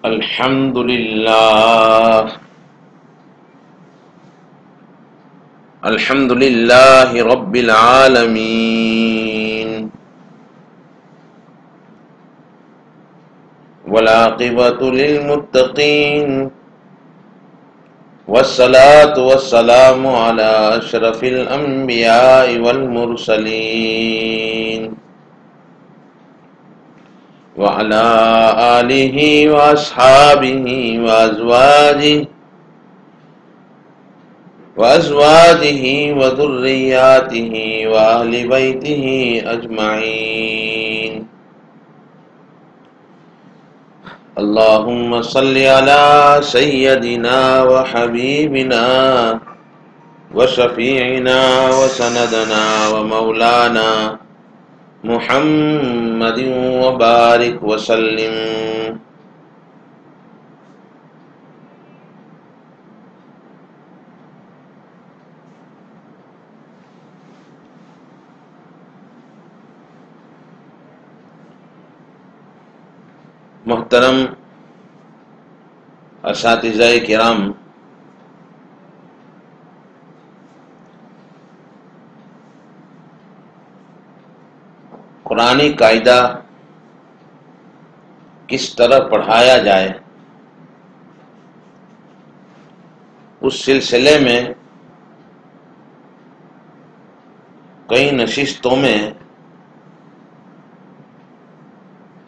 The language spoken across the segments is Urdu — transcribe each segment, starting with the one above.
الحمد للہ الحمد للہ رب العالمین والعاقبۃ للمتقین والصلاة والسلام علی اشرف الانبیاء والمرسلین وعلى آلہ واصحابہ وازواجہ وذریاتہ واہل بیتہ اجمعین اللہم صل علی سیدنا وحبیبنا وشفیعنا وسندنا ومولانا محمد وبارک وسلم۔ محترم اساتذہ کرام، قرآنی قاعدہ کس طرح پڑھایا جائے، اس سلسلے میں کئی نشستوں میں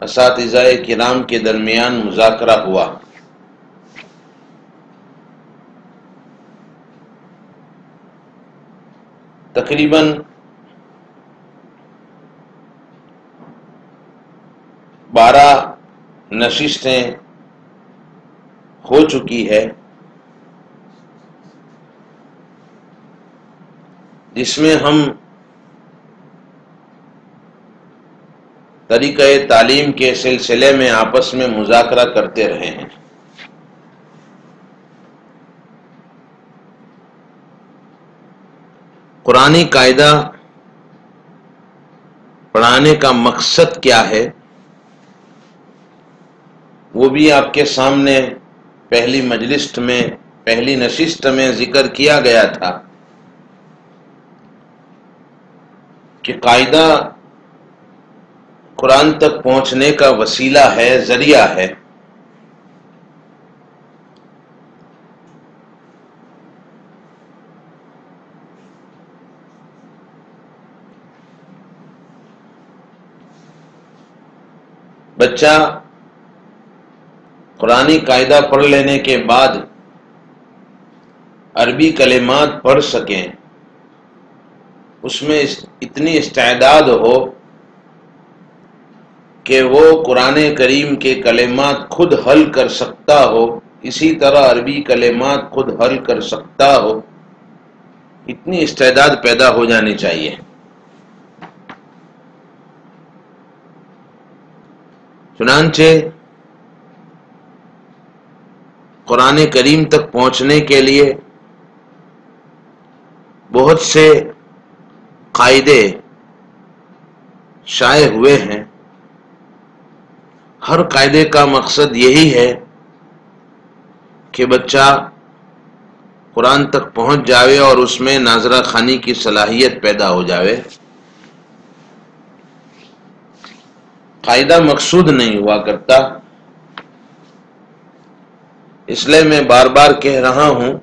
اساتذہ کرام کے درمیان مذاکرہ ہوا۔ تقریباً 12 نشستیں ہو چکی ہے، جس میں ہم طریقہ تعلیم کے سلسلے میں آپس میں مذاکرہ کرتے رہے ہیں۔ قرآنی قاعدہ پڑھانے کا مقصد کیا ہے، وہ بھی آپ کے سامنے پہلی مجلس میں، پہلی نشست میں ذکر کیا گیا تھا کہ قاعدہ قرآن تک پہنچنے کا وسیلہ ہے، ذریعہ ہے۔ بچہ قرآنی قاعدہ پڑھ لینے کے بعد عربی کلمات پڑھ سکیں، اس میں اتنی استعداد ہو کہ وہ قرآن کریم کے کلمات خود حل کر سکتا ہو، اسی طرح عربی کلمات خود حل کر سکتا ہو، اتنی استعداد پیدا ہو جانی چاہیے۔ چنانچہ قرآن کریم تک پہنچنے کے لیے بہت سے قاعدے شائع ہوئے ہیں۔ ہر قاعدے کا مقصد یہی ہے کہ بچہ قرآن تک پہنچ جاوے اور اس میں ناظرہ خوانی کی صلاحیت پیدا ہو جاوے۔ قاعدہ مقصود نہیں ہوا کرتا، اس لیے میں بار بار کہہ رہا ہوں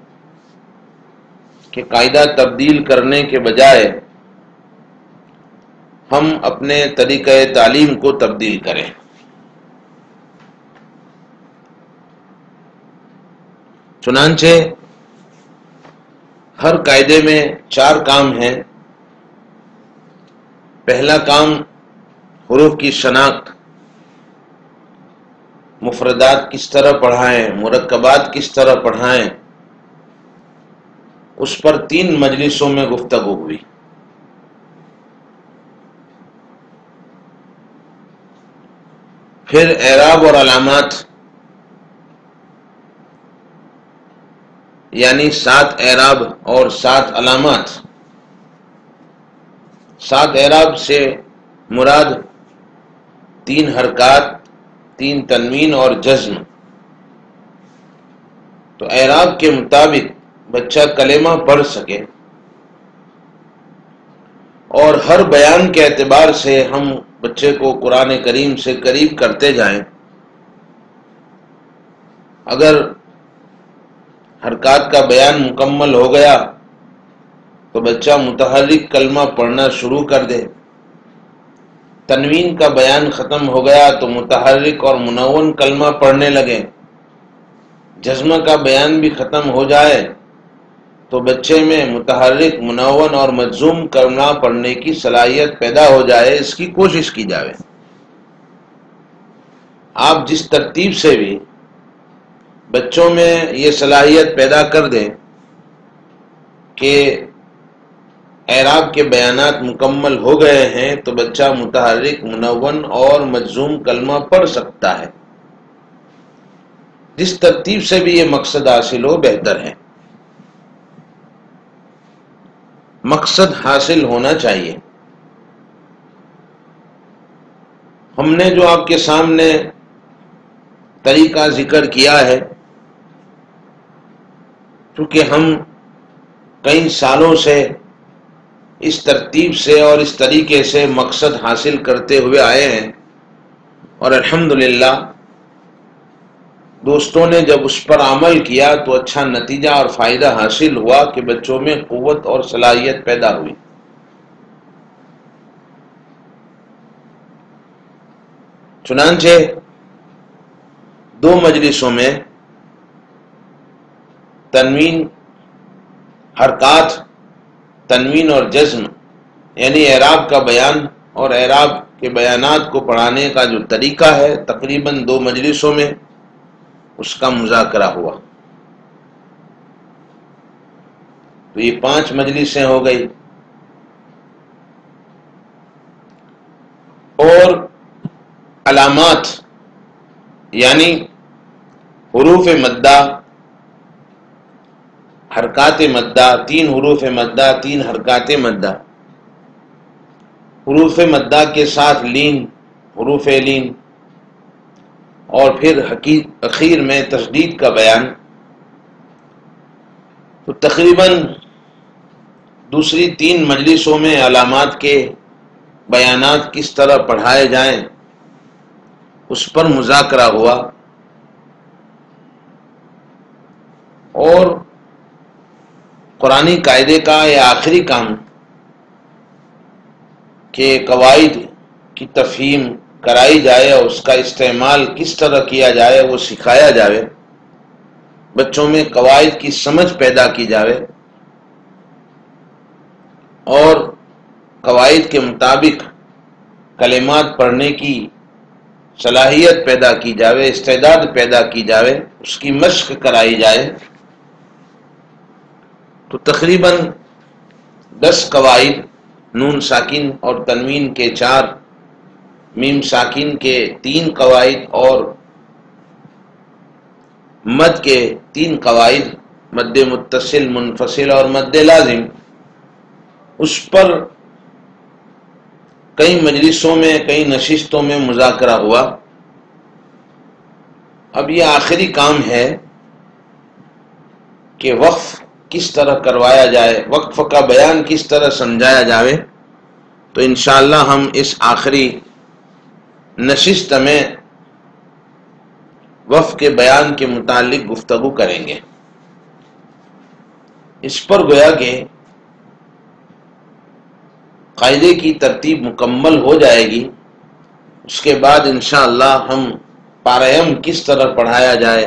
کہ قاعدہ تبدیل کرنے کے بجائے ہم اپنے طریقہ تعلیم کو تبدیل کریں۔ چنانچہ ہر قاعدے میں 4 کام ہیں۔ پہلا کام حروف کی شناخت، مفردات کس طرح پڑھائیں، مرکبات کس طرح پڑھائیں، اس پر 3 مجلسوں میں گفتگو ہوئی۔ پھر اعراب اور علامات، یعنی 7 اعراب اور 7 علامات۔ 7 اعراب سے مراد 3 حرکات، 3 تنوین اور جزم، تو اعراب کے مطابق بچہ کلمہ پڑھ سکے اور ہر بیان کے اعتبار سے ہم بچے کو قرآن کریم سے قریب کرتے جائیں. اگر حرکات کا بیان مکمل ہو گیا تو بچہ متحرک کلمہ پڑھنا شروع کر دے. تنوین کا بیان ختم ہو گیا تو متحرک اور منون کلمہ پڑھنے لگے. جزمہ کا بیان بھی ختم ہو جائے تو بچے میں متحرک، منون اور مجزوم کلمہ پڑھنے کی صلاحیت پیدا ہو جائے. اس کی کوشش کی جائے. آپ جس ترتیب سے بھی بچوں میں یہ صلاحیت پیدا کر دیں کہ اعراب کے بیانات مکمل ہو گئے ہیں تو بچہ متحرک، منون اور مجزوم کلمہ پڑھ سکتا ہے. جس ترتیب سے بھی یہ مقصد حاصل ہو بہتر ہے. مقصد حاصل ہونا چاہیے. ہم نے جو آپ کے سامنے طریقہ ذکر کیا ہے، چونکہ ہم کئی سالوں سے اس ترتیب سے اور اس طریقے سے مقصد حاصل کرتے ہوئے آئے ہیں، اور الحمدللہ دوستوں نے جب اس پر عمل کیا تو اچھا نتیجہ اور فائدہ حاصل ہوا کہ بچوں میں قوت اور صلاحیت پیدا ہوئی. چنانچہ 2 مجلسوں میں تنوین، حرکات، تنوین اور جزم یعنی اعراب کا بیان اور اعراب کے بیانات کو پڑھانے کا جو طریقہ ہے، تقریباً 2 مجلسوں میں اس کا مذاکرہ ہوا. تو یہ 5 مجلسیں ہو گئی. اور علامات یعنی حروف مدہ، حرکات مدہ، 3 حروف مدہ، 3 حرکات مدہ، حروف مدہ کے ساتھ لین، حروف لین، اور پھر اخیر میں تشدید کا بیان. تو تقریباً دوسری 3 مجلسوں میں علامات کے بیانات کس طرح پڑھائے جائیں اس پر مذاکرہ ہوا. اور قرآنی قاعدے کا یہ آخری کام کہ قواعد کی تفہیم کرائی جائے اور اس کا استعمال کس طرح کیا جائے وہ سکھایا جائے، بچوں میں قواعد کی سمجھ پیدا کی جائے اور قواعد کے مطابق کلمات پڑھنے کی صلاحیت پیدا کی جائے، استعداد پیدا کی جائے، اس کی مشق کرائی جائے. تو تقریباً 10 قواعد، نون ساکن اور تنوین کے 4، میم ساکن کے 3 قواعد اور مد کے 3 قواعد، مد متصل، منفصل اور مد لازم، اس پر کئی مجلسوں میں، کئی نشستوں میں مذاکرہ ہوا. اب یہ آخری کام ہے کہ وقف کس طرح کروایا جائے، وقف کا بیان کس طرح سمجھایا جائے. تو انشاءاللہ ہم اس آخری نشست میں وقف کے بیان کے متعلق گفتگو کریں گے. اس پر گویا کہ قاعدے کی ترتیب مکمل ہو جائے گی. اس کے بعد انشاءاللہ ہم پاریم کس طرح پڑھایا جائے،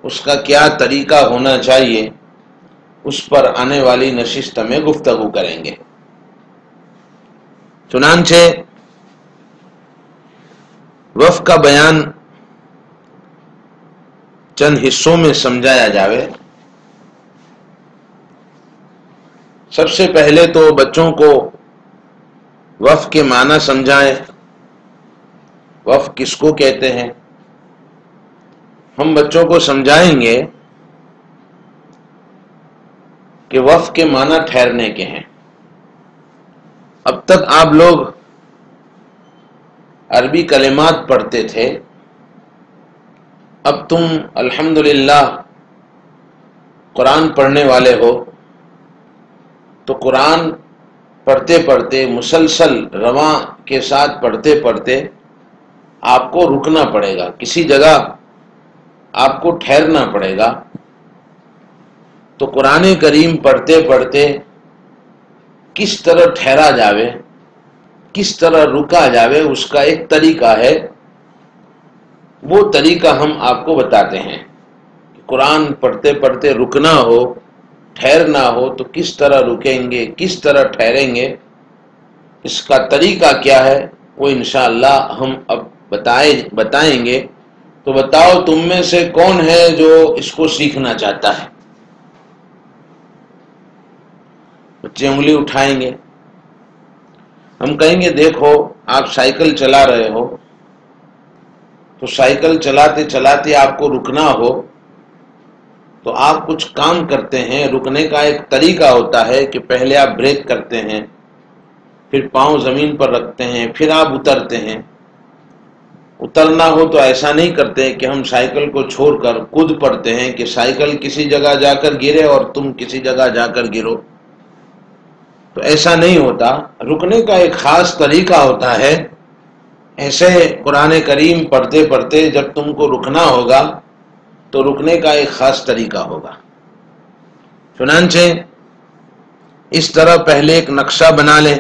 اس کا کیا طریقہ ہونا چاہیے، اس پر آنے والی نشست میں گفتگو کریں گے. چنانچہ وقف کا بیان چند حصوں میں سمجھایا جائے. سب سے پہلے تو بچوں کو وقف کے معنی سمجھائیں. وقف کس کو کہتے ہیں؟ ہم بچوں کو سمجھائیں گے کہ وقف کے معنی ٹھہرنے کے ہیں. اب تک آپ لوگ عربی کلمات پڑھتے تھے، اب تم الحمدللہ قرآن پڑھنے والے ہو تو قرآن پڑھتے پڑھتے مسلسل رواں کے ساتھ پڑھتے پڑھتے آپ کو رکنا پڑے گا، کسی جگہ آپ کو ٹھہرنا پڑے گا۔ تو قرآن کریم پڑھتے پڑھتے کس طرح ٹھہرا جاوے، کس طرح رکا جاوے، اس کا ایک طریقہ ہے، وہ طریقہ ہم آپ کو بتاتے ہیں۔ قرآن پڑھتے پڑھتے رکنا ہو، ٹھہرنا ہو تو کس طرح رکیں گے، کس طرح ٹھہریں گے، اس کا طریقہ کیا ہے وہ انشاءاللہ ہم اب بتائیں گے۔ تو بتاؤ تم میں سے کون ہے جو اس کو سیکھنا چاہتا ہے؟ بچے انگلی اٹھائیں گے۔ ہم کہیں گے دیکھو آپ سائیکل چلا رہے ہو، تو سائیکل چلاتے چلاتے آپ کو رکنا ہو تو آپ کچھ کام کرتے ہیں۔ رکنے کا ایک طریقہ ہوتا ہے کہ پہلے آپ بریک کرتے ہیں، پھر پاؤں زمین پر رکھتے ہیں، پھر آپ اترتے ہیں۔ اترنا ہو تو ایسا نہیں کرتے کہ ہم سائیکل کو چھوڑ کر کود پڑتے ہیں کہ سائیکل کسی جگہ جا کر گرے اور تم کسی جگہ جا کر گرو، تو ایسا نہیں ہوتا۔ رکنے کا ایک خاص طریقہ ہوتا ہے۔ ایسے قرآن کریم پڑھتے پڑھتے جب تم کو رکنا ہوگا تو رکنے کا ایک خاص طریقہ ہوگا۔ چنانچہ اس طرح پہلے ایک نقشہ بنا لیں،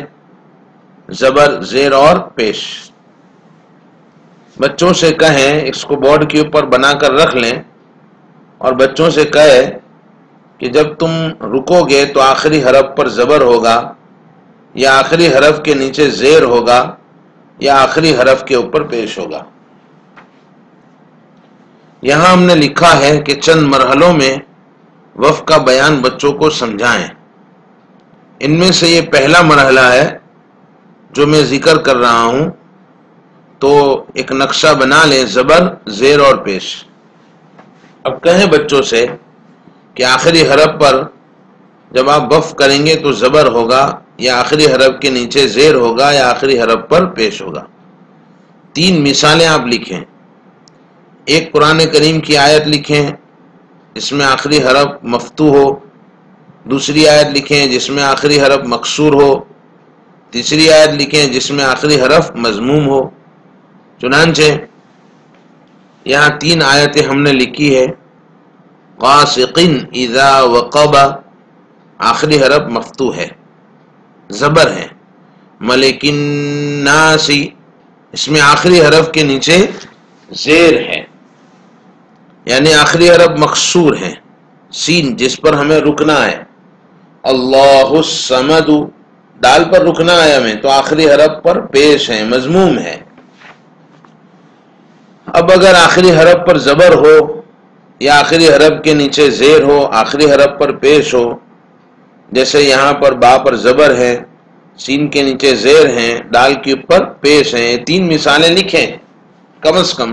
زبر، زیر اور پیش۔ بچوں سے کہیں اس کو بورڈ کے اوپر بنا کر رکھ لیں، اور بچوں سے کہے کہ جب تم رکو گے تو آخری حرف پر زبر ہوگا، یا آخری حرف کے نیچے زیر ہوگا، یا آخری حرف کے اوپر پیش ہوگا۔ یہاں ہم نے لکھا ہے کہ چند مرحلوں میں وقف کا بیان بچوں کو سمجھائیں۔ ان میں سے یہ پہلا مرحلہ ہے جو میں ذکر کر رہا ہوں۔ تو ایک نقشہ بنا لیں، زبر، زیر اور پیش۔ اب کہیں بچوں سے کہ آخری حرف پر جب آپ وقف کریں گے تو زبر ہوگا، یا آخری حرف کے نیچے زیر ہوگا، یا آخری حرف پر پیش ہوگا۔ 3 مثالیں آپ لکھیں۔ ایک قرآن کریم کی آیت لکھیں جس میں آخری حرف مفتوح ہو، دوسری آیت لکھیں جس میں آخری حرف مکسور ہو، تیسری آیت لکھیں جس میں آخری حرف مضموم ہو۔ چنانچہ یہاں 3 آیتیں ہم نے لکھی ہے۔ غاسقٍ اذا وقب، آخری حرف مفتوح ہے، زبر ہے۔ ملک الناس، اس میں آخری حرف کے نیچے زیر ہے، یعنی آخری حرف مکسور ہے، سین جس پر ہمیں رکنا ہے۔ اللہ الصمد، دال پر رکنا ہے ہمیں تو آخری حرف پر پیش ہے، مضموم ہے۔ اب اگر آخری حرف پر زبر ہو، یا آخری حرف کے نیچے زیر ہو، آخری حرف پر پیش ہو، جیسے یہاں پر با پر زبر ہے، سین کے نیچے زیر ہیں، دال کے اوپر پیش ہیں، 3 مثالیں لکھیں کم از کم،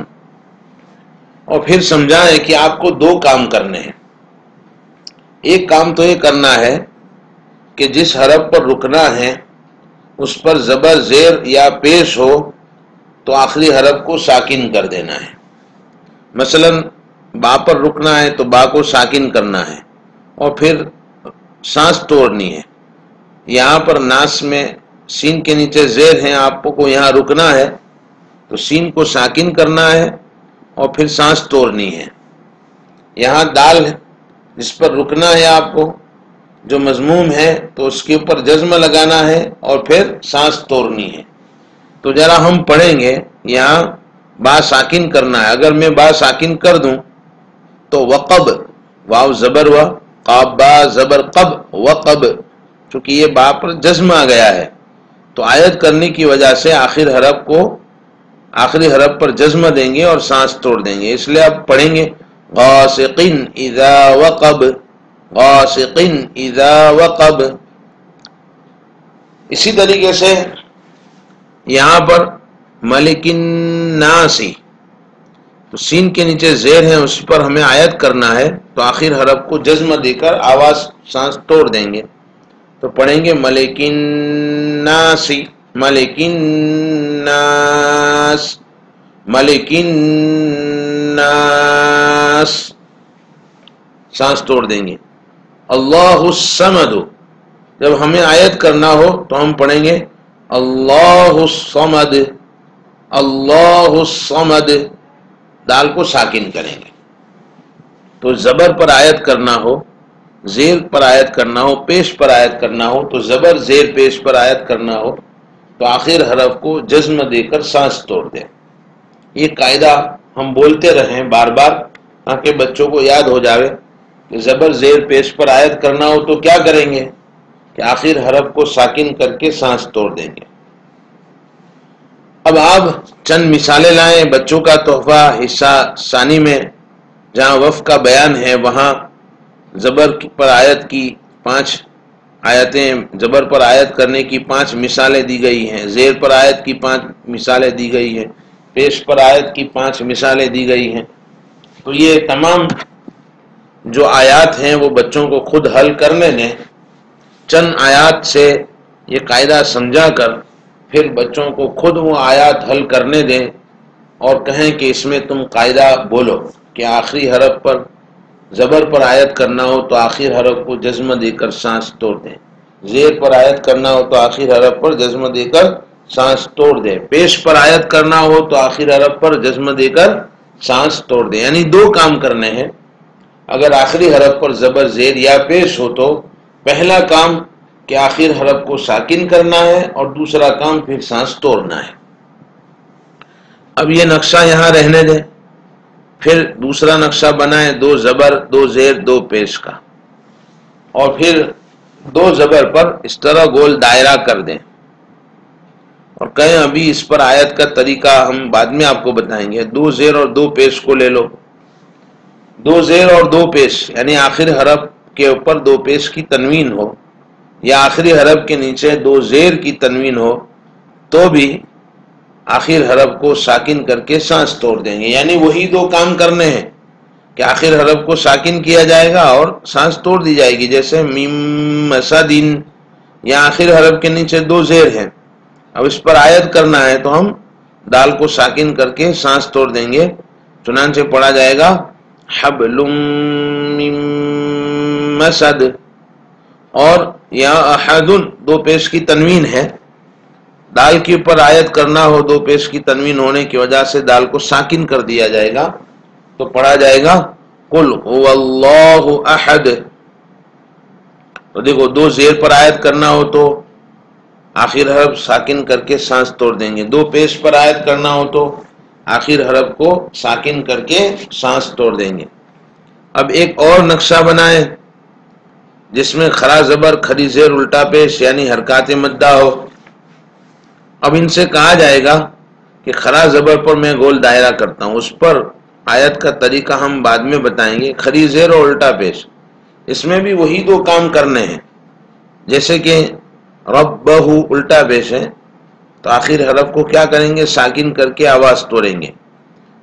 اور پھر سمجھائیں کہ آپ کو 2 کام کرنے ہیں۔ ایک کام تو یہ کرنا ہے کہ جس حرف پر رکنا ہے اس پر زبر، زیر یا پیش ہو تو آخری حرف کو ساکن کر دینا ہے۔ مثلا با پر رکنا ہے تو با کو ساکن کرنا ہے، اور پھر سانس توڑنی ہے۔ یہاں پر ناس میں سین کے نیچے زیر ہیں، آپ کو یہاں رکنا ہے تو سین کو ساکن کرنا ہے اور پھر سانس توڑنی ہے۔ یہاں دال ہے جس پر رکنا ہے آپ کو، جو مضموم ہے، تو اس کے اوپر جزم لگانا ہے اور پھر سانس توڑنی ہے۔ تو ذرا ہم پڑھیں گے، یہاں با ساکن کرنا ہے۔ اگر میں با ساکن کر دوں تو وقب، واو زبر و، قاب با زبر قب، وقب، چونکہ یہ با پر جزم آ گیا ہے تو آیت کرنے کی وجہ سے آخری حرف پر جزم دیں گے اور سانس توڑ دیں گے، اس لیے آپ پڑھیں گے غاسقٍ اذا وقب، غاسقٍ اذا وقب۔ اسی طریقے سے یہاں پر ملک الناس، تو سین کے نیچے زیر ہے، اس پر ہمیں آیت کرنا ہے تو آخر حرف کو جزم دے کر آواز سانس توڑ دیں گے، تو پڑھیں گے ملک الناس، ملک الناس، ملک الناس، سانس توڑ دیں گے۔ اللہ الصمد، جب ہمیں آیت کرنا ہو تو ہم پڑھیں گے اللہ الصمد، اللہ الصمد، دال کو ساکن کریں گے۔ تو زبر پر آیت کرنا ہو، زیر پر آیت کرنا ہو، پیش پر آیت کرنا ہو تو زبر زیر پیش پر آیت کرنا ہو تو آخر حرف کو جزم دے کر سانس توڑ دیں۔ یہ قاعدہ ہم بولتے رہیں بار بار تاکہ بچوں کو یاد ہو جاوے کہ زبر زیر پیش پر آیت کرنا ہو تو کیا کریں گے کہ آخر حرف کو ساکن کر کے سانس توڑ دیں گے۔ اب آپ چند مثالیں لائیں بچوں کا تحفہ حصہ ثانی میں، جہاں وف کا بیان ہے وہاں زبر پر آیت کی 5 آیتیں، زبر پر آیت کرنے کی 5 مثالیں دی گئی ہیں، زیر پر آیت کی 5 مثالیں دی گئی ہیں، پیش پر آیت کی 5 مثالیں دی گئی ہیں۔ تو یہ تمام جو آیات ہیں وہ بچوں کو خود حل کرنے دیں، چند آیات سے یہ قاعدہ سمجھا کر پھر بچوں کو خود وہ آیات حل کرنے دیں اور کہیں کہ اس میں تم قاعدہ بولو کہ آخری حرف پر زبر پر آیت کرنا ہو تو آخر حرف کو جزم دے کر سانس توڑ دیں، زیر پر آیت کرنا ہو تو آخر حرف پر جزم دے کر سانس توڑ دیں، پیش پر آیت کرنا ہو تو آخر حرف پر جزم دے کر سانس توڑ دیں۔ یعنی 2 کام کرنے ہیں، اگر آخری حرف پر زبر زیر یا پیش ہو تو پہلا کام کہ آخر حرف کو ساکن کرنا ہے اور دوسرا کام پھر سانس توڑنا ہے۔ اب یہ نقشہ یہاں رہنے دیں، پھر دوسرا نقشہ بنائیں 2 زبر 2 زیر 2 پیش کا، اور پھر 2 زبر پر اس طرح گول دائرہ کر دیں اور کہیں ابھی اس پر آیت کا طریقہ ہم بعد میں آپ کو بتائیں گے۔ 2 زیر اور 2 پیش کو لے لو، 2 زیر اور 2 پیش یعنی آخر حرف کے اوپر 2 پیش کی تنوین ہو یا آخری حرف کے نیچے 2 زیر کی تنوین ہو تو بھی آخر حرف کو ساکن کر کے سانس توڑ دیں گے۔ یعنی وہی 2 کام کرنے ہیں کہ آخر حرف کو ساکن کیا جائے گا اور سانس توڑ دی جائے گی، جیسے میم مسدین، یا آخر حرف کے نیچے 2 زیر ہیں، اب اس پر آیت کرنا ہے تو ہم دال کو ساکن کر کے سانس توڑ دیں گے، چنانچہ پڑھا جائے گا حبل من مسد، اور یا احد 2 پیش کی تنوین ہے، دال کے اوپر آیت کرنا ہو 2 پیش کی تنوین ہونے کی وجہ سے دال کو ساکن کر دیا جائے گا تو پڑھا جائے گا قل هو اللہ احد۔ تو دیکھو 2 زیر پر آیت کرنا ہو تو آخر حرف ساکن کر کے سانس توڑ دیں گے، 2 پیش پر آیت کرنا ہو تو آخر حرف کو ساکن کر کے سانس توڑ دیں گے۔ اب ایک اور نقشہ بنائیں جس میں خرا زبر کھڑی زیر الٹا پیش یعنی حرکات مدہ ہو۔ اب ان سے کہا جائے گا کہ خرا زبر پر میں گول دائرہ کرتا ہوں، اس پر آیت کا طریقہ ہم بعد میں بتائیں گے۔ کھڑی زیر اور الٹا پیش، اس میں بھی وہی 2 کام کرنے ہیں، جیسے کہ ربہ الٹا پیش ہے تو آخر حرف کو کیا کریں گے ساکن کر کے آواز توڑیں گے،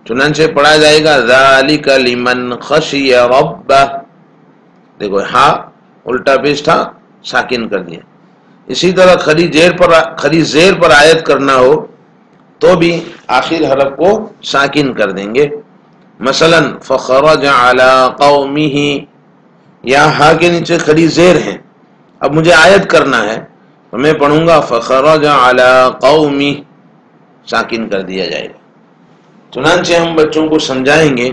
چنانچہ پڑھا جائے گا ذالک لمن خشی ربہ۔ دیکھو ہاں الٹا پیش تھا، ساکن کر دیا۔ اسی طرح کھڑی زیر پر آیت کرنا ہو تو بھی آخر حرف کو ساکن کر دیں گے، مثلا فخرج علی قومہ، یہاں ہا کے نیچے کھڑی زیر ہیں، اب مجھے آیت کرنا ہے تو میں پڑھوں گا فخرج علی قومہ، ساکن کر دیا جائے گا۔ چنانچہ ہم بچوں کو سمجھائیں گے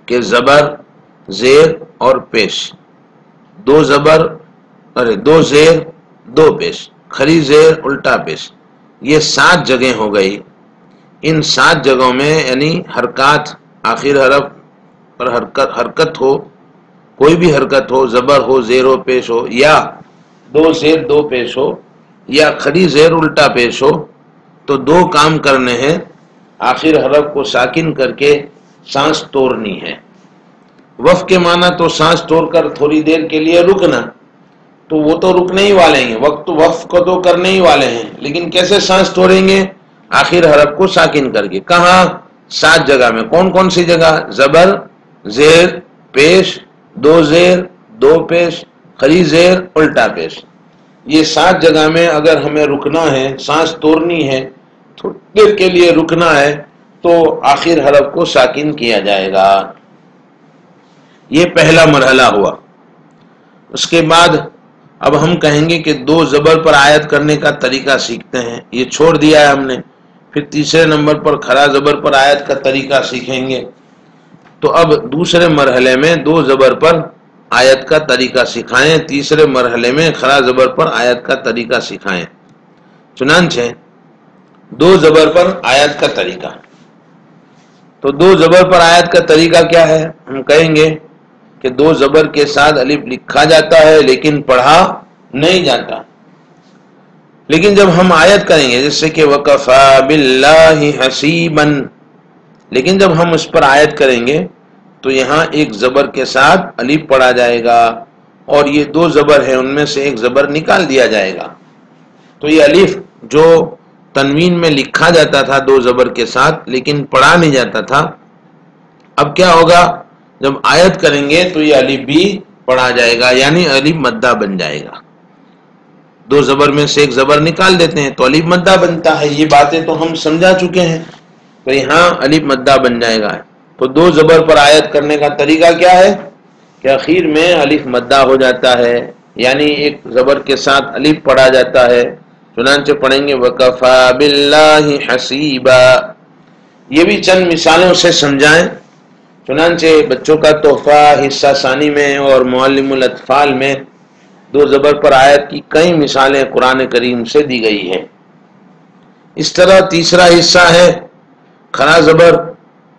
کہ زبر زیر اور پیش، 2 زبر 2 زیر 2 پیش، کھڑی زیر الٹا پیش، یہ 7 جگہیں ہو گئی۔ ان 7 جگہوں میں یعنی حرکات، آخر حرف پر حرکت ہو، کوئی بھی حرکت ہو، زبر ہو زیر ہو پیش ہو، یا 2 زیر 2 پیش ہو یا کھڑی زیر الٹا پیش ہو تو 2 کام کرنے ہیں، آخر حرف کو ساکن کر کے سانس توڑنی ہے۔ وف کے معنی تو سانس توڑ کر تھوڑی دیر کے لیے رکنا، تو وہ تو رکنے ہی والے ہیں، وقت وف کو تو کرنے ہی والے ہیں، لیکن کیسے سانس توڑیں گے آخر حرف کو ساکن کر کے، کہاں 7 جگہ میں، کون کون سی جگہ؟ زبر زیر پیش 2 زیر 2 پیش کھڑی زیر الٹا پیش، یہ 7 جگہ میں اگر ہمیں رکنا ہے، سانس توڑنی ہے، تھوڑی دیر کے لیے رکنا ہے تو آخر حرف کو ساکن کیا جائے گا۔ یہ پہلا مرحلہ ہوا۔ اس کے بعد اب ہم کہیں گے کہ دو زبر پر آیت کرنے کا طریقہ سیکھتے ہیں، یہ چھوڑ دیا ہے ہم نے۔ پھر تیسرے نمبر پر کھڑا زبر پر آیت کا طریقہ سیکھیں گے۔ تو اب دوسرے مرحلے میں دو زبر پر آیت کا طریقہ سکھائیں، تیسرے مرحلے میں کھڑا زبر پر آیت کا طریقہ سکھائیں۔ چنانچہ دو زبر پر آیت کا طریقہ، تو دو زبر پر آیت کا طریقہ کیا ہے؟ ہم کہیں گے کہ دو زبر کے ساتھ الف لکھا جاتا ہے لیکن پڑھا نہیں جاتا۔ لیکن جب ہم آیت کریں گے جیسے کہ وَكَفَى بِاللَّهِ حَسِيبًا، لیکن جب ہم اس پر آیت کریں گے تو یہاں ایک زبر کے ساتھ الف پڑھا جائے گا، اور یہ دو زبر ہیں ان میں سے ایک زبر نکال دیا جائے گا۔ تو یہ الف جو تنوین میں لکھا جاتا تھا دو زبر کے ساتھ لیکن پڑھا نہیں جاتا تھا، اب کیا ہوگا؟ جب آیت کریں گے تو یہ الف بھی پڑھا جائے گا، یعنی الف مدہ بن جائے گا۔ دو زبر میں سے ایک زبر نکال دیتے ہیں تو الف مدہ بنتا ہے، یہ باتیں تو ہم سمجھا چکے ہیں۔ تو یہاں الف مدہ بن جائے گا۔ تو دو زبر پر آیت کرنے کا طریقہ کیا ہے کہ آخر میں الف مدہ ہو جاتا ہے، یعنی ایک زبر کے ساتھ الف پڑھا جاتا ہے۔ چنانچہ پڑھیں گے وَكَفَى بِاللَّهِ حَسِيبًا۔ یہ بھی چند مثالوں سے سمجھائیں۔ چنانچہ بچوں کا تحفہ حصہ ثانی میں اور معلم الاطفال میں دو زبر پر آیت کی کئی مثالیں قرآن کریم سے دی گئی ہیں۔ اس طرح تیسرا حصہ ہے کھڑا زبر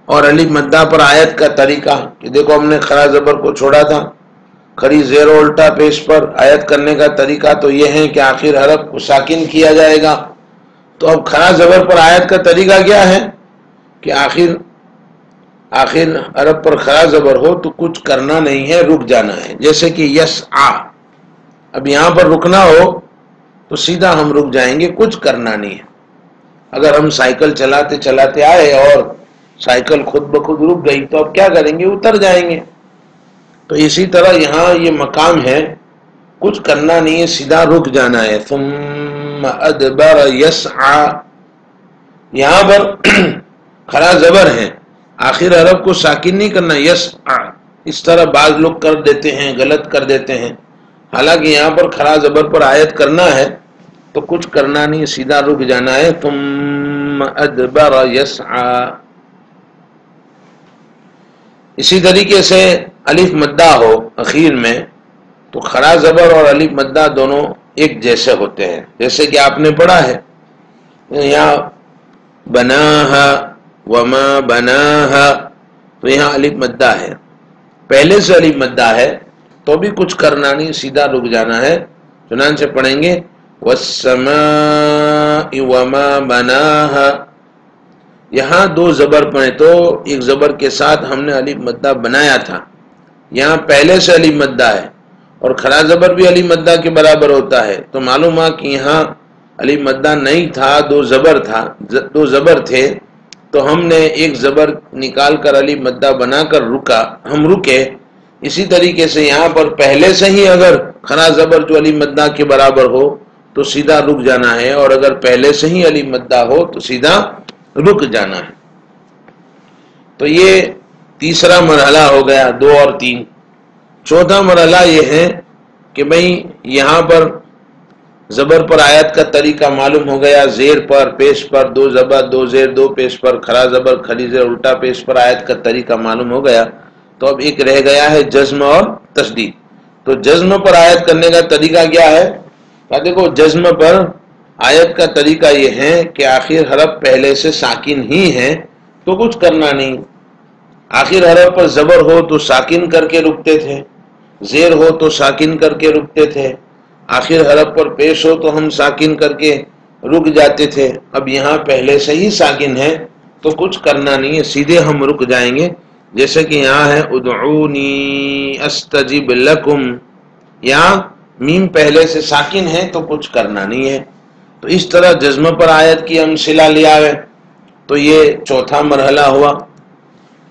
اور الف مدہ پر آیت کا طریقہ، کہ دیکھو ہم نے کھڑا زبر کو چھوڑا تھا، کھڑی زیر و الٹا پیش پر آیت کرنے کا طریقہ تو یہ ہے کہ آخر حرف کو ساکن کیا جائے گا۔ تو اب کھڑا زبر پر آیت کا طریقہ کیا ہے کہ آخر حرف پر کھڑا زبر ہو تو کچھ کرنا نہیں ہے، رک جانا ہے۔ جیسے کہ یسعا، اب یہاں پر رکنا ہو تو سیدھا ہم رک جائیں گے، کچھ کرنا نہیں ہے۔ اگر ہم سائیکل چلاتے چلاتے آئے اور سائیکل خود بخود رک گئی تو اب کیا کریں گے؟ اتر جائیں گے۔ تو اسی طرح یہاں یہ مقام ہے، کچھ کرنا نہیں ہے، سیدھا رک جانا ہے۔ ثم ادبر یسعا، یہاں پر کھڑا زبر ہے، آخر حرف کو ساکن نہیں کرنا، یسعا۔ اس طرح بعض لوگ کر دیتے ہیں، غلط کر دیتے ہیں۔ حالانکہ یہاں پر کھڑا زبر پر آیت کرنا ہے تو کچھ کرنا نہیں، سیدھا رک جانا ہے۔ ثم ادبر یسعا۔ اسی طریقے سے الف مدہ ہو اخیر میں تو کھڑا زبر اور الف مدہ دونوں ایک جیسے ہوتے ہیں۔ جیسے کہ آپ نے پڑھا ہے یہاں بناہا وما بناہا، تو یہاں الف مدہ ہے، پہلے سے الف مدہ ہے تو بھی کچھ کرنا نہیں، سیدھا رک جانا ہے۔ چنانچہ پڑھیں گے والسماء وما بناہا، یہاں دو زبر پڑھیں تو ایک زبر کے ساتھ ہم نے الف مدہ بنایا تھا، یہاں پہلے سے الف مدہ ہے، اور کھڑا زبر بھی الف مدہ کے برابر ہوتا ہے۔ تو معلوم ہوا کہ یہاں الف مدہ نہیں تھا، دو زبر تھے، تو ہم نے ایک زبر نکال کر الف مدہ بنا کر ہم رکے۔ اسی طریقے سے یہاں پر پہلے سے ہی اگر کھڑا زبر جو الف مدہ کے برابر ہو تو سیدھا رک جانا ہے، اور اگر پہلے سے ہی الف مدہ ہو تو سیدھا رک جانا ہے۔ تو یہ تیسرا مرحلہ ہو گیا، 2 اور 3۔ چوتھا مرحلہ یہ ہے کہ بھئی یہاں پر زبر پر آیت کا طریقہ معلوم ہو گیا، زیر پر پیش پر دو زبر دو زیر دو پیش پر کھڑا زبر کھڑی زیر الٹا پیش پر آیت کا طریقہ معلوم ہو گیا۔ تو اب ایک رہ گیا ہے جزم اور تشدید۔ تو جزم پر آیت کرنے کا طریقہ کیا ہے؟ دیکھو جزم پر آیت کا طریقہ یہ ہے کہ آخر حرف پہلے سے ساکن ہی ہے تو کچھ کرنا نہیں، آخر حرف پر زبر ہو تو ساکن کر کے رکتے تھے، زیر ہو تو ساکن کر کے رکتے تھے، آخر حرف پر پیش ہو تو ہم ساکن کر کے رک جاتے تھے۔ اب یہاں پہلے سے ہی ساکن ہے تو کچھ کرنا نہیں ہے، سیدھے ہم رک جائیں گے۔ جیسے کہ یہاں ہے ادعونی استجب لکم، یہاں میم پہلے سے ساکن ہے تو کچھ کرنا نہیں ہے۔ تو اس طرح جزم پر آیت کی ہم صلہ لیا ہے، تو یہ چوتھا مرحلہ ہوا۔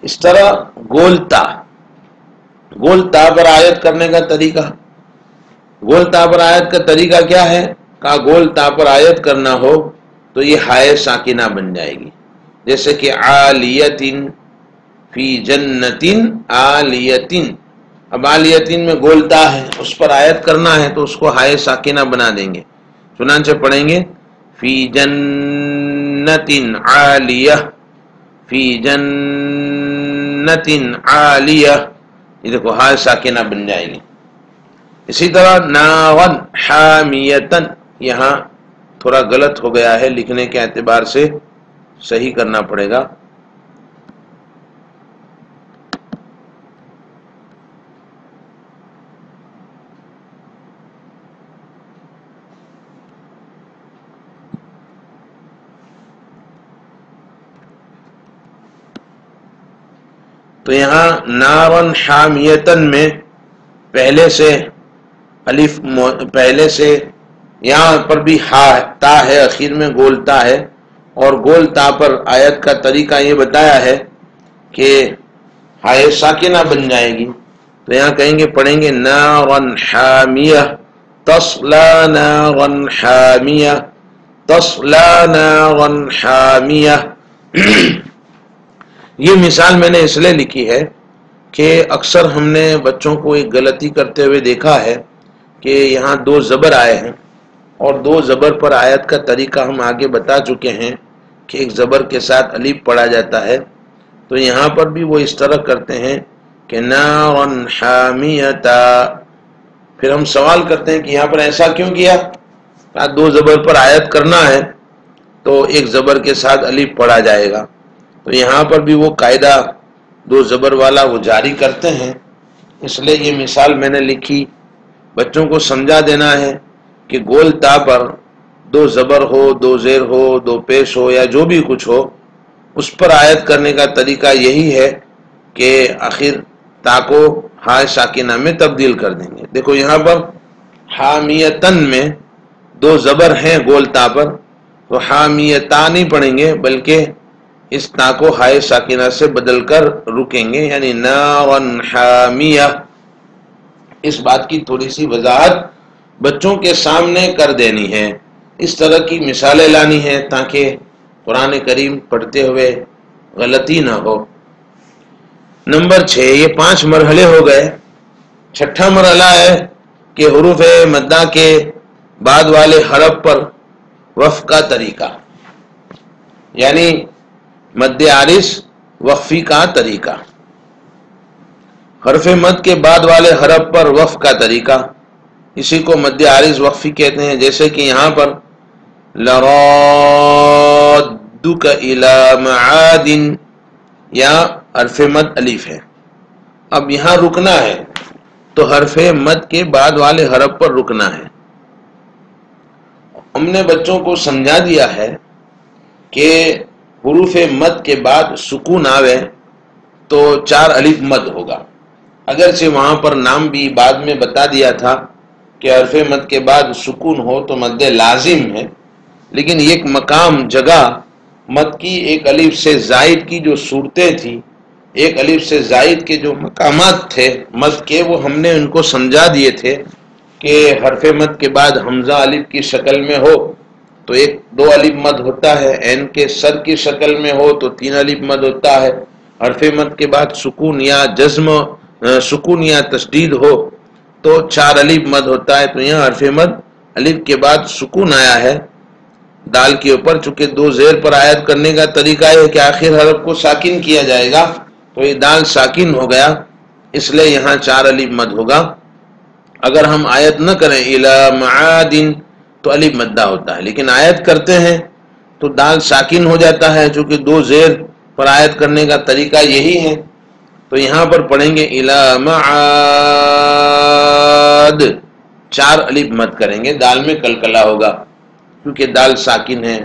اس طرح گول تا پر آیت کرنے کا طریقہ، گول تا پر آیت کا طریقہ کیا ہے؟ کہا گول تا پر آیت کرنا ہو تو یہ ہائے ساکنہ بن جائے گی۔ جیسے کہ عالیتن فی جنتن عالیتن، اب عالیتین میں گولتا ہے، اس پر آیت کرنا ہے تو اس کو ہائے ساکنہ بنا دیں گے، چنانچہ پڑھیں گے فی جنت عالیہ، فی جنت عالیہ، یہ دیکھو ہائے ساکنہ بن جائے گی۔ اسی طرح نارن حامیتن، یہاں تھوڑا غلط ہو گیا ہے لکھنے کے اعتبار سے، صحیح کرنا پڑے گا۔ تو یہاں نارن حامیتن میں پہلے سے الف، پہلے سے یہاں پر بھی تا ہے، اخیر میں گول تا ہے، اور گول تا پر آیت کا طریقہ یہ بتایا ہے کہ ہائے ساکنہ بن جائے گی۔ تو یہاں کہیں گے، پڑھیں گے نارن حامیہ تصلا نارن حامیہ تصلا نارن حامیہ۔ یہ مثال میں نے اس لیے لکھی ہے کہ اکثر ہم نے بچوں کو ایک غلطی کرتے ہوئے دیکھا ہے کہ یہاں دو زبر آئے ہیں، اور دو زبر پر آیت کا طریقہ ہم آگے بتا چکے ہیں کہ ایک زبر کے ساتھ الف پڑھا جاتا ہے، تو یہاں پر بھی وہ اس طرح کرتے ہیں کہ نارن حامیتا، پھر ہم سوال کرتے ہیں کہ یہاں پر ایسا کیوں کیا؟ دو زبر پر آیت کرنا ہے تو ایک زبر کے ساتھ الف پڑھا جائے گا، تو یہاں پر بھی وہ قاعدہ دو زبر والا وہ جاری کرتے ہیں، اس لیے یہ مثال میں نے لکھی، بچوں کو سمجھا دینا ہے کہ گول تا پر دو زبر ہو، دو زیر ہو، دو پیش ہو، یا جو بھی کچھ ہو، اس پر آیت کرنے کا طریقہ یہی ہے کہ آخر تا کو ہائے ساکنہ میں تبدیل کر دیں گے۔ دیکھو یہاں پر حامیتن میں دو زبر ہیں گول تا پر، تو حامیتا نہیں پڑھیں گے بلکہ اس تا کو ہائے ساکنہ سے بدل کر رکیں گے، یعنی نارن حامیہ۔ اس بات کی تھوڑی سی وضاحت بچوں کے سامنے کر دینی ہے، اس طرح کی مثالیں لانی ہے تاکہ قرآن کریم پڑھتے ہوئے غلطی نہ ہو۔ نمبر 6، یہ 5 مرحلے ہو گئے۔ چھٹا مرحلہ ہے کہ حروف مدہ کے بعد والے حرف پر وقف کا طریقہ، یعنی مد عارض وقفی کا طریقہ، حرف مد کے بعد والے حرف پر وقف کا طریقہ، اسی کو مد عارض وقفی کہتے ہیں۔ جیسے کہ یہاں پر لرادک الی معاد، یا حرف مد الف ہے، اب یہاں رکنا ہے تو حرف مد کے بعد والے حرف پر رکنا ہے۔ ہم نے بچوں کو سمجھا دیا ہے کہ حروف مد کے بعد سکون آوے تو 4 الف مد ہوگا، اگرچہ وہاں پر نام بھی بعد میں بتا دیا تھا کہ حرف مد کے بعد سکون ہو تو مد لازم ہے، لیکن ایک مقام جگہ مد کی ایک الف سے زائد کی جو صورتیں تھی، ایک الف سے زائد کے جو مقامات تھے مد کے، وہ ہم نے ان کو سمجھا دیے تھے کہ حرف مد کے بعد حمزہ الف کی شکل میں ہو تو 2 الف مد ہوتا ہے، عین کے سر کی شکل میں ہو تو 3 الف مد ہوتا ہے، حرف مد کے بعد سکون یا جزم، سکون یا تشدید ہو تو 4 الف مد ہوتا ہے۔ تو یہاں حرف مد الف کے بعد سکون آیا ہے دال کے اوپر، چونکہ 2 زیر پر آیت کرنے کا طریقہ ہے کہ آخر حرف کو ساکن کیا جائے گا، تو یہ دال ساکن ہو گیا، اس لیے یہاں 4 الف مد ہوگا۔ اگر ہم آیت نہ کریں الی معاد تو الف مدہ ہوتا ہے، لیکن آیت کرتے ہیں تو دال ساکن ہو جاتا ہے، چونکہ 2 زیر پر آیت کرنے کا طریقہ یہی ہے۔ تو یہاں پر پڑھیں گے الی معاد، 4 الف مد کریں گے، دال میں قلقلہ ہوگا کیونکہ دال ساکن ہے،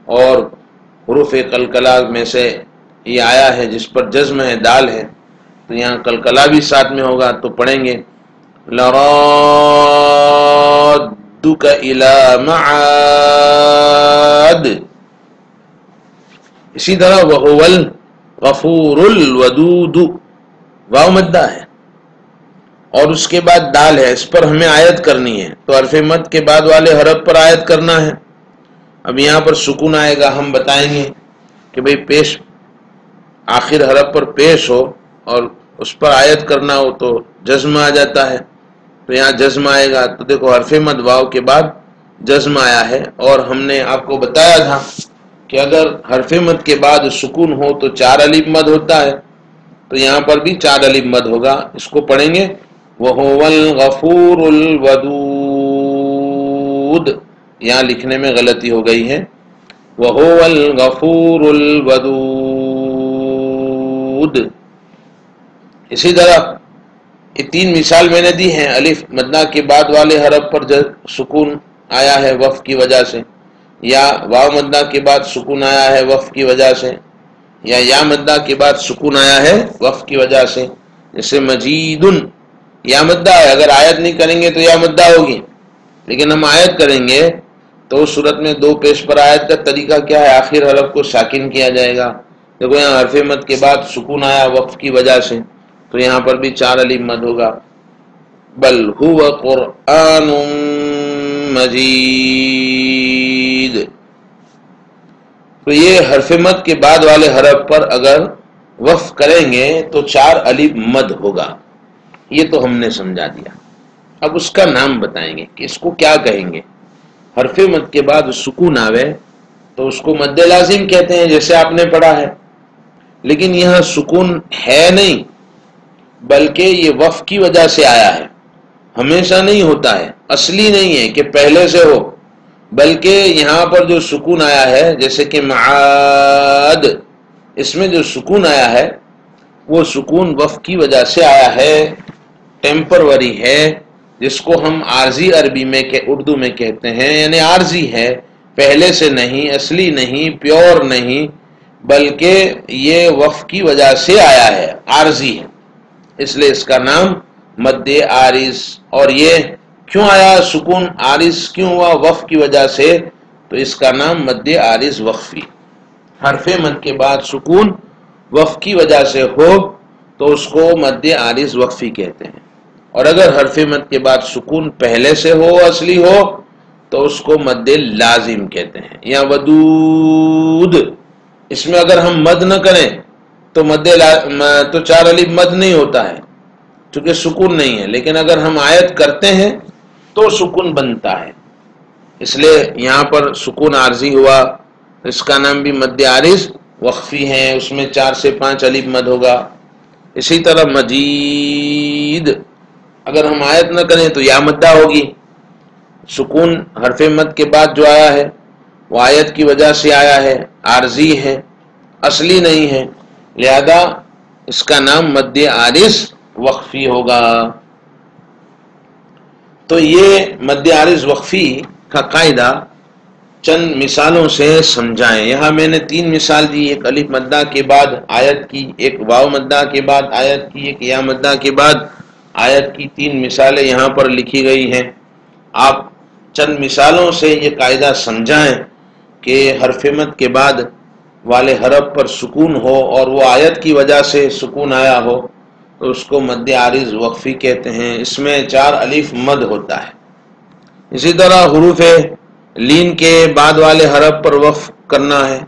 اور حروف قلقلہ میں سے یہ آیا ہے جس پر جزم ہے دال ہے، تو یہاں قلقلہ بھی ساتھ میں ہوگا، تو پڑھیں گے لرادک الی معاد۔ اسی طرح وہو الغفور الودود، واو مدہ ہے اور اس کے بعد دال ہے، اس پر ہمیں آیت کرنی ہے تو حرف مد کے بعد والے حرف پر آیت کرنا ہے۔ اب یہاں پر سکون آئے گا، ہم بتائیں گے کہ بھئی پیش آخر حرف پر پیش ہو اور اس پر آیت کرنا ہو تو جزم آ جاتا ہے، تو یہاں جزم آئے گا. تو دیکھو حرف مد واو کے بعد جزم آیا ہے، اور ہم نے آپ کو بتایا تھا کہ اگر حرف مد کے بعد سکون ہو تو 4 الف مد ہوتا ہے، تو یہاں پر بھی 4 الف مد ہوگا. اس کو پڑھیں گے وَهُوَ الْغَفُورُ الْوَدُودُ. یہاں لکھنے میں غلطی ہو گئی ہے، وَهُوَ الْغَفُورُ الْوَدُودُ. اسی طرح یہ 3 مثال میں نے دی ہیں. الف مدہ کے بعد والے حرف پر سکون آیا ہے وقف کی وجہ سے، یا واو مدہ کے بعد سکون آیا ہے وقف کی وجہ سے، یا مدہ کے بعد سکون آیا ہے وقف کی وجہ سے. جیسے مجیدن یا مدہ ہے، اگر آیت نہیں کریں گے تو یا مدہ ہوگی، لیکن ہم آیت کریں گے تو اس صورت میں 2 پیش پر آیت کا طریقہ کیا ہے؟ آخر حرف کو ساکن کیا جائے گا. دیکھو یہاں حرف مد کے بعد سکون آیا وقف کی وجہ سے، تو یہاں پر بھی 4 الف مد ہوگا. بل هو قرآن مجید. تو یہ حرف مد کے بعد والے حرف پر اگر وقف کریں گے تو 4 الف مد ہوگا. یہ تو ہم نے سمجھا دیا. اب اس کا نام بتائیں گے کہ اس کو کیا کہیں گے. حرف مد کے بعد سکون آوے تو اس کو مد لازم کہتے ہیں، جیسے آپ نے پڑھا ہے. لیکن یہاں سکون ہے نہیں، بلکہ یہ وقف کی وجہ سے آیا ہے. ہمیشہ نہیں ہوتا ہے، اصلی نہیں ہے کہ پہلے سے ہو، بلکہ یہاں پر جو سکون آیا ہے، جیسے کہ معاد، اس میں جو سکون آیا ہے وہ سکون وقف کی وجہ سے آیا ہے، ٹیمپروری ہے، جس کو ہم عارضی عربی میں اردو میں کہتے ہیں. یعنی عارضی ہے، پہلے سے نہیں، اصلی نہیں، پیور نہیں، بلکہ یہ وقف کی وجہ سے آیا ہے، عارضی ہے. اس لیے اس کا نام مد عارض. اور یہ کیوں آیا سکون عارض کیوں ہوا وقف کی وجہ سے؟ تو اس کا نام مد عارض وقفی. حرف مد کے بعد سکون وقف کی وجہ سے ہو تو اس کو مد عارض وقفی کہتے ہیں. اور اگر حرف مد کے بعد سکون پہلے سے ہو، اصلی ہو، تو اس کو مد لازم کہتے ہیں. یا ودود، اس میں اگر ہم مد نہ کریں تو تو 4 الف مد نہیں ہوتا ہے چونکہ سکون نہیں ہے، لیکن اگر ہم آیت کرتے ہیں تو سکون بنتا ہے. اس لیے یہاں پر سکون عارضی ہوا، اس کا نام بھی مد عارض وقفی ہے، اس میں 4 سے 5 الف مد ہوگا. اسی طرح مجید، اگر ہم آیت نہ کریں تو یا مدہ ہوگی. سکون حرف مد کے بعد جو آیا ہے وہ آیت کی وجہ سے آیا ہے، عارضی ہے، اصلی نہیں ہے، لہذا اس کا نام مد عارض وقفی ہوگا. تو یہ مد عارض وقفی کا قاعدہ چند مثالوں سے سمجھائیں. یہاں میں نے 3 مثال دی، ایک الف مدہ کے بعد آیت کی، ایک واو مدہ کے بعد آیت کی، ایک یا مدہ کے بعد آیت کی. 3 مثالیں یہاں پر لکھی گئی ہیں. آپ چند مثالوں سے یہ قاعدہ سمجھائیں کہ حرف مد کے بعد والے حرف پر سکون ہو اور وہ آیت کی وجہ سے سکون آیا ہو تو اس کو مد عارض وقفی کہتے ہیں. اس میں 4 الف مد ہوتا ہے. اسی طرح حروف لین کے بعد والے حرف پر وقف کرنا ہے.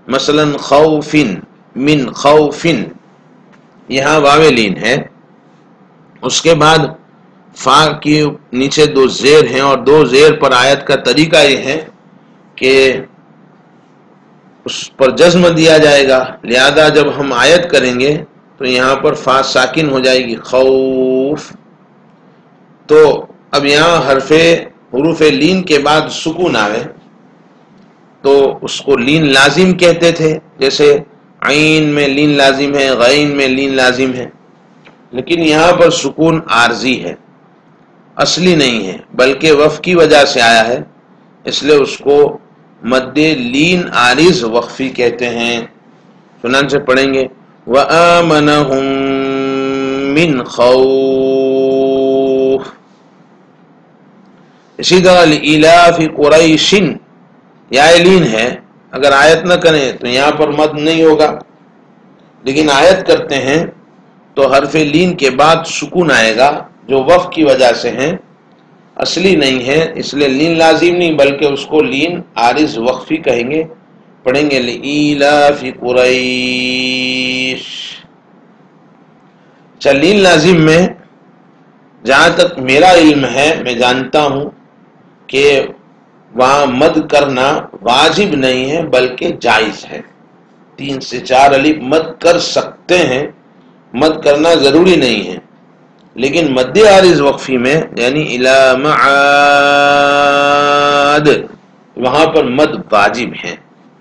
مثلا خوفن، من خوفن، یہاں واو لین ہے، اس کے بعد فا کی نیچے 2 زیر ہیں اور 2 زیر پر آیت کا طریقہ یہ ہے کہ اس پر جزم دیا جائے گا. لہذا جب ہم آیت کریں گے تو یہاں پر فا ساکن ہو جائے گی، خوف. تو اب یہاں حروف لین کے بعد سکون آوے تو اس کو لین لازم کہتے تھے، جیسے عین میں لین لازم ہے، غین میں لین لازم ہے. لیکن یہاں پر سکون عارضی ہے، اصلی نہیں ہے، بلکہ وقف کی وجہ سے آیا ہے، اس لیے اس کو مد لین عارض وقفی کہتے ہیں. چنانچہ پڑھیں گے وَآمَنَهُم مِّنْ خَوْفٍ. اسی طرح لِإِلَافِ قُرَيْشٍ، یا لین ہے، اگر آیت نہ کریں تو یہاں پر مد نہیں ہوگا، لیکن آیت کرتے ہیں تو حرف لین کے بعد سکون آئے گا جو وقف کی وجہ سے ہیں، اصلی نہیں ہے، اس لیے لین لازم نہیں بلکہ اس کو لین عارض وقفی کہیں گے. پڑھیں گے لِإِلَافِ قُرَيْشٍ. لیل لازم میں جہاں تک میرا علم ہے میں جانتا ہوں کہ وہاں مد کرنا واجب نہیں ہے بلکہ جائز ہے. 3 سے 4 الف مد کر سکتے ہیں، مد کرنا ضروری نہیں ہے. لیکن مد عارض وقفی میں یعنی الی معاد وہاں پر مد واجب ہے.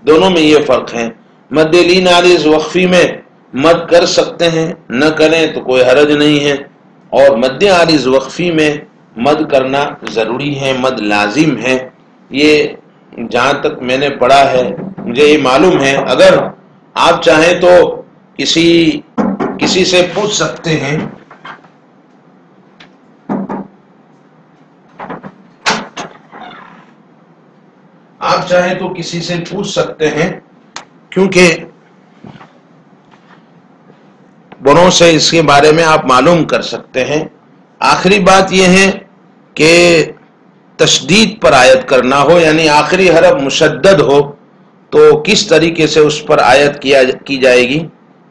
دونوں میں یہ فرق ہے. مد لین عارض وقفی میں مد کر سکتے ہیں، نہ کریں تو کوئی حرج نہیں ہے، اور مد عارض وقفی میں مد کرنا ضروری ہے، مد لازم ہے. یہ جہاں تک میں نے پڑھا ہے مجھے یہ معلوم ہے. اگر آپ چاہیں تو کسی سے پوچھ سکتے ہیں. آپ چاہیں تو کسی سے پوچھ سکتے ہیں، کیونکہ بڑوں سے اس کے بارے میں آپ معلوم کر سکتے ہیں. آخری بات یہ ہے کہ تشدید پر آیت کرنا ہو، یعنی آخری حرف مشدد ہو تو کس طریقے سے اس پر آیت کی جائے گی،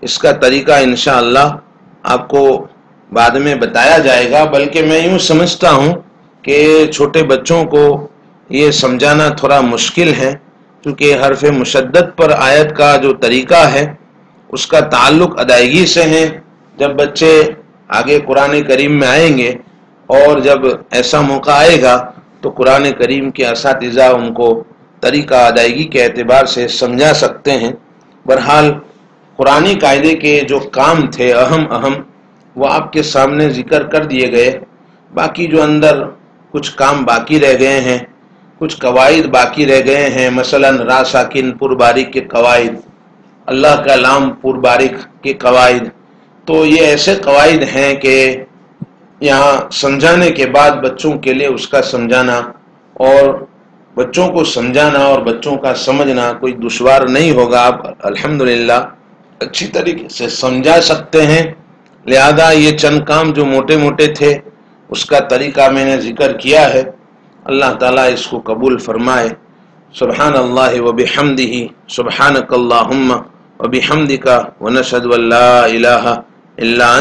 اس کا طریقہ انشاءاللہ آپ کو بعد میں بتایا جائے گا. بلکہ میں یوں سمجھتا ہوں کہ چھوٹے بچوں کو یہ سمجھانا تھوڑا مشکل ہے، کیونکہ حرف مشدد پر آیت کا جو طریقہ ہے اس کا تعلق ادائیگی سے ہے. جب بچے آگے قرآن کریم میں آئیں گے اور جب ایسا موقع آئے گا تو قرآن کریم کے اساتذہ ان کو طریقہ ادائیگی کے اعتبار سے سمجھا سکتے ہیں. بہرحال قرآنی قاعدے کے جو کام تھے اہم وہ آپ کے سامنے ذکر کر دیے گئے. باقی جو اندر کچھ کام باقی رہ گئے ہیں، کچھ قواعد باقی رہ گئے ہیں، مثلا را ساکن پر باریک کے قواعد، اللہ کا لام پر باریک کے قواعد، تو یہ ایسے قواعد ہیں کہ یہاں سمجھانے کے بعد بچوں کے لیے اس کا سمجھانا اور بچوں کو سمجھانا اور بچوں کا سمجھنا کوئی دشوار نہیں ہوگا. آپ الحمدللہ اچھی طریقے سے سمجھا سکتے ہیں. لہذا یہ چند کام جو موٹے موٹے تھے اس کا طریقہ میں نے ذکر کیا ہے. اللہ تعالیٰ اس کو قبول فرمائے. سبحان اللہ و بحمدہ، سبحانک اللہم و بحمدک، ونشہد ان لا الہ الا انت